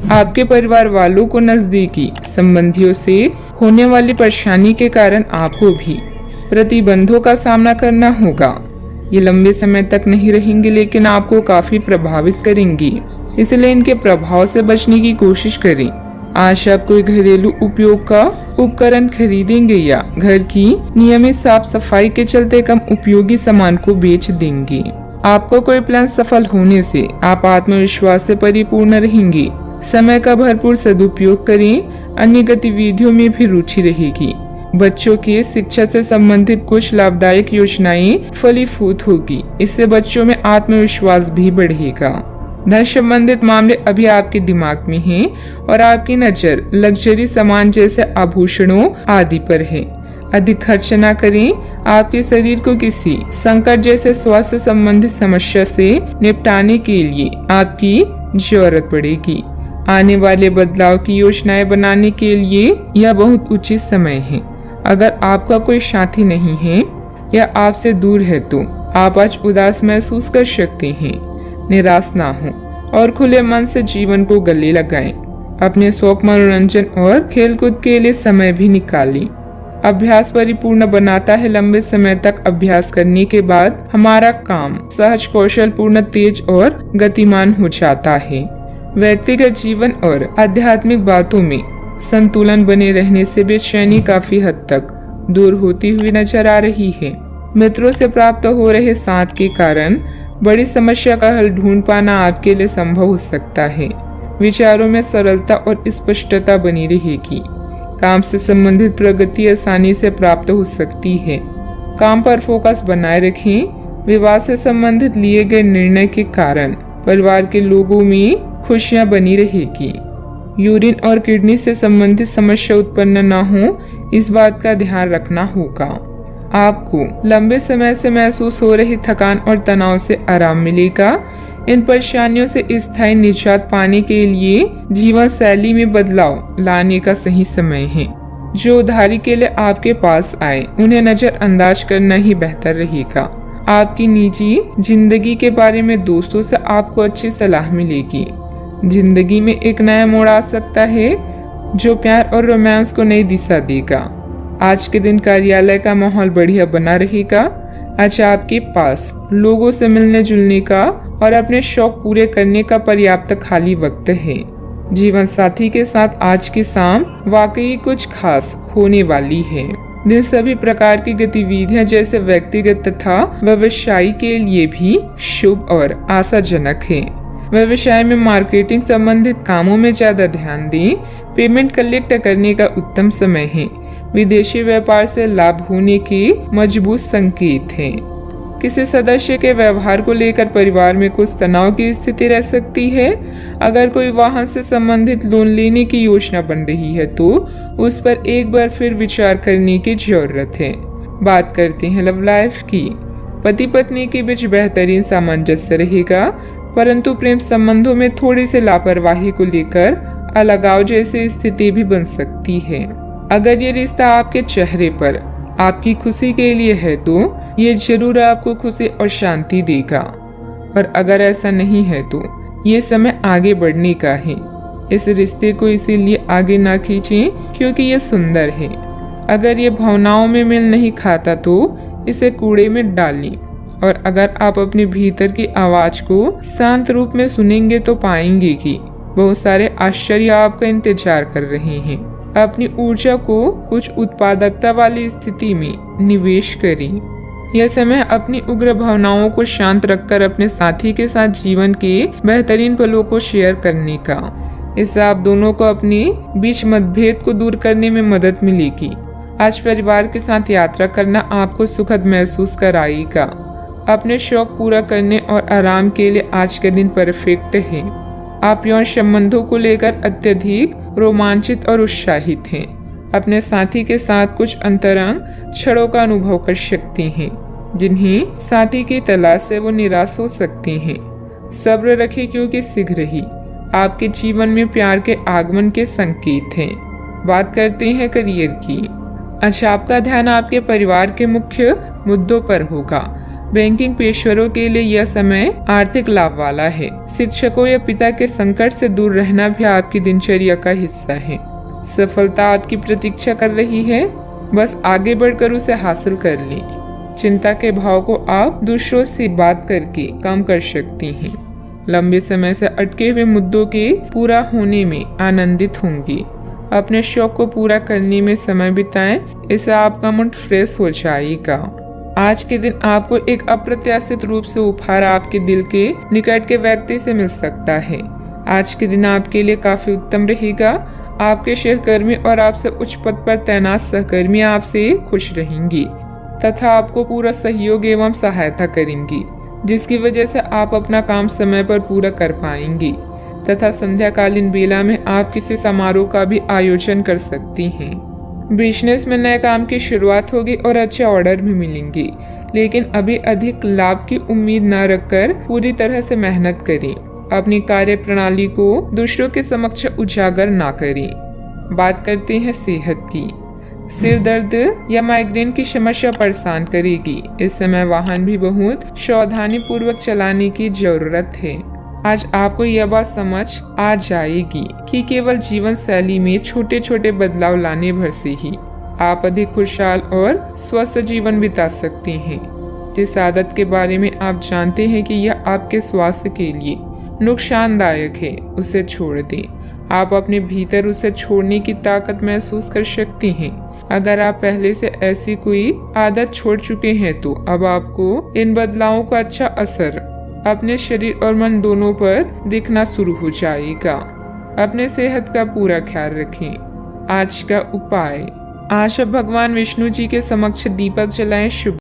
आपके परिवार वालों को नजदीकी संबंधियों से होने वाली परेशानी के कारण आपको भी प्रतिबंधों का सामना करना होगा। ये लंबे समय तक नहीं रहेंगे लेकिन आपको काफी प्रभावित करेंगी, इसलिए इनके प्रभाव से बचने की कोशिश करें। आज आप कोई घरेलू उपयोग का उपकरण खरीदेंगे या घर की नियमित साफ सफाई के चलते कम उपयोगी सामान को बेच देंगे। आपको कोई प्लान सफल होने से आप आत्मविश्वास से परिपूर्ण रहेंगे। समय का भरपूर सदुपयोग करें, अन्य गतिविधियों में भी रुचि रहेगी। बच्चों की शिक्षा से संबंधित कुछ लाभदायक योजनाएं फलीभूत होगी, इससे बच्चों में आत्मविश्वास भी बढ़ेगा। धन संबंधित मामले अभी आपके दिमाग में हैं और आपकी नजर लग्जरी सामान जैसे आभूषणों आदि पर है। अधिक खर्च न करें। आपके शरीर को किसी संकट जैसे स्वास्थ्य संबंधित समस्या से निपटाने के लिए आपकी जरूरत पड़ेगी। आने वाले बदलाव की योजनाएं बनाने के लिए यह बहुत उचित समय है। अगर आपका कोई साथी नहीं है या आपसे दूर है तो आप आज उदास महसूस कर सकते हैं। निराश ना हो और खुले मन से जीवन को गले लगाएं। अपने शौक, मनोरंजन और खेलकूद के लिए समय भी निकालें। अभ्यास परिपूर्ण बनाता है। लंबे समय तक अभ्यास करने के बाद हमारा काम सहज, कौशल पूर्ण, तेज और गतिमान हो जाता है। व्यक्तिगत जीवन और आध्यात्मिक बातों में संतुलन बने रहने से बेचैनी काफी हद तक दूर होती हुई नजर आ रही है। मित्रों से प्राप्त हो रहे साथ के कारण बड़ी समस्या का हल ढूंढ पाना आपके लिए संभव हो सकता है। विचारों में सरलता और स्पष्टता बनी रहेगी। काम से संबंधित प्रगति आसानी से प्राप्त हो सकती है। काम पर फोकस बनाए रखें। विवाह से संबंधित लिए गए निर्णय के कारण परिवार के लोगों में खुशियां बनी रहेगी। यूरिन और किडनी से संबंधित समस्या उत्पन्न न हो, इस बात का ध्यान रखना होगा। आपको लंबे समय से महसूस हो रही थकान और तनाव से आराम मिलेगा। इन परेशानियों से स्थायी निजात पाने के लिए जीवन शैली में बदलाव लाने का सही समय है। जो उधारी के लिए आपके पास आए उन्हें नजरअंदाज करना ही बेहतर रहेगा। आपकी निजी जिंदगी के बारे में दोस्तों से आपको अच्छी सलाह मिलेगी। जिंदगी में एक नया मोड़ आ सकता है जो प्यार और रोमांस को नई दिशा देगा। आज के दिन कार्यालय का माहौल बढ़िया बना रहेगा। आज आपके पास लोगों से मिलने जुलने का और अपने शौक पूरे करने का पर्याप्त खाली वक्त है। जीवन साथी के साथ आज की शाम वाकई कुछ खास होने वाली है। दिन सभी प्रकार की गतिविधियां जैसे व्यक्तिगत तथा व्यवसायी के लिए भी शुभ और आशाजनक है। व्यवसाय में मार्केटिंग संबंधित कामों में ज्यादा ध्यान दें। पेमेंट कलेक्ट करने का उत्तम समय है। विदेशी व्यापार से लाभ होने के मजबूत संकेत हैं। किसी सदस्य के व्यवहार को लेकर परिवार में कुछ तनाव की स्थिति रह सकती है। अगर कोई वाहन से संबंधित लोन लेने की योजना बन रही है तो उस पर एक बार फिर विचार करने की जरूरत है। बात करते हैं लव लाइफ की। पति पत्नी के बीच बेहतरीन सामंजस्य रहेगा, परंतु प्रेम संबंधों में थोड़ी सी लापरवाही को लेकर अलगाव जैसी स्थिति भी बन सकती है। अगर ये रिश्ता आपके चेहरे पर आपकी खुशी के लिए है तो ये जरूर आपको खुशी और शांति देगा, और अगर ऐसा नहीं है तो ये समय आगे बढ़ने का है। इस रिश्ते को इसीलिए आगे ना खींचें क्योंकि ये सुंदर है। अगर ये भावनाओं में मेल नहीं खाता तो इसे कूड़े में डालें, और अगर आप अपने भीतर की आवाज को शांत रूप में सुनेंगे तो पाएंगे कि बहुत सारे आश्चर्य आपका इंतजार कर रहे हैं। अपनी ऊर्जा को कुछ उत्पादकता वाली स्थिति में निवेश करें। यह समय अपनी उग्र भावनाओं को शांत रखकर अपने साथी के साथ जीवन के बेहतरीन पलों को शेयर करने का। इससे आप दोनों को अपने बीच मतभेद को दूर करने में मदद मिलेगी। आज परिवार के साथ यात्रा करना आपको सुखद महसूस कराएगा। अपने शौक पूरा करने और आराम के लिए आज का दिन परफेक्ट है। आप यौन संबंधों को लेकर अत्यधिक रोमांचित और उत्साहित हैं। अपने साथी के साथ कुछ अंतरंग क्षणों का अनुभव कर सकते हैं, जिन्हें साथी की तलाश से वो निराश हो सकते हैं। सब्र रखें क्योंकि शीघ्र ही आपके जीवन में प्यार के आगमन के संकेत हैं। बात करते हैं करियर की। आज आपका ध्यान आपके परिवार के मुख्य मुद्दों पर होगा। बैंकिंग पेशेवरों के लिए यह समय आर्थिक लाभ वाला है। शिक्षकों या पिता के संकट से दूर रहना भी आपकी दिनचर्या का हिस्सा है। सफलता आपकी प्रतीक्षा कर रही है, बस आगे बढ़कर उसे हासिल कर ली। चिंता के भाव को आप दूसरों से बात करके कम कर सकती हैं। लंबे समय से अटके हुए मुद्दों के पूरा होने में आनंदित होंगी। अपने शौक को पूरा करने में समय बिताएं, इससे आपका मूड फ्रेश हो जाएगा। आज के दिन आपको एक अप्रत्याशित रूप से उपहार आपके दिल के निकट के व्यक्ति से मिल सकता है। आज के दिन आपके लिए काफी उत्तम रहेगा। आपके सहकर्मी और आपसे उच्च पद पर तैनात सहकर्मी आपसे खुश रहेंगी तथा आपको पूरा सहयोग एवं सहायता करेंगी, जिसकी वजह से आप अपना काम समय पर पूरा कर पाएंगी तथा संध्याकालीन बेला में आप किसी समारोह का भी आयोजन कर सकती हैं। बिजनेस में नए काम की शुरुआत होगी और अच्छे ऑर्डर भी मिलेंगे, लेकिन अभी अधिक लाभ की उम्मीद न रखकर पूरी तरह से मेहनत करें। अपनी कार्य प्रणाली को दूसरों के समक्ष उजागर ना करें। बात करते हैं सेहत की। सिर दर्द या माइग्रेन की समस्या परेशान करेगी। इस समय वाहन भी बहुत सावधानी पूर्वक चलाने की जरूरत है। आज आपको यह बात समझ आ जाएगी कि केवल जीवन शैली में छोटे छोटे बदलाव लाने भर से ही आप अधिक खुशहाल और स्वस्थ जीवन बिता सकते हैं। जिस आदत के बारे में आप जानते हैं कि यह आपके स्वास्थ्य के लिए नुकसानदायक है, उसे छोड़ दें। आप अपने भीतर उसे छोड़ने की ताकत महसूस कर सकते हैं। अगर आप पहले से ऐसी कोई आदत छोड़ चुके हैं तो अब आपको इन बदलावों का अच्छा असर अपने शरीर और मन दोनों पर दिखना शुरू हो जाएगा। अपने सेहत का पूरा ख्याल रखें। आज का उपाय, आज आप भगवान विष्णु जी के समक्ष दीपक जलाएं। शुभ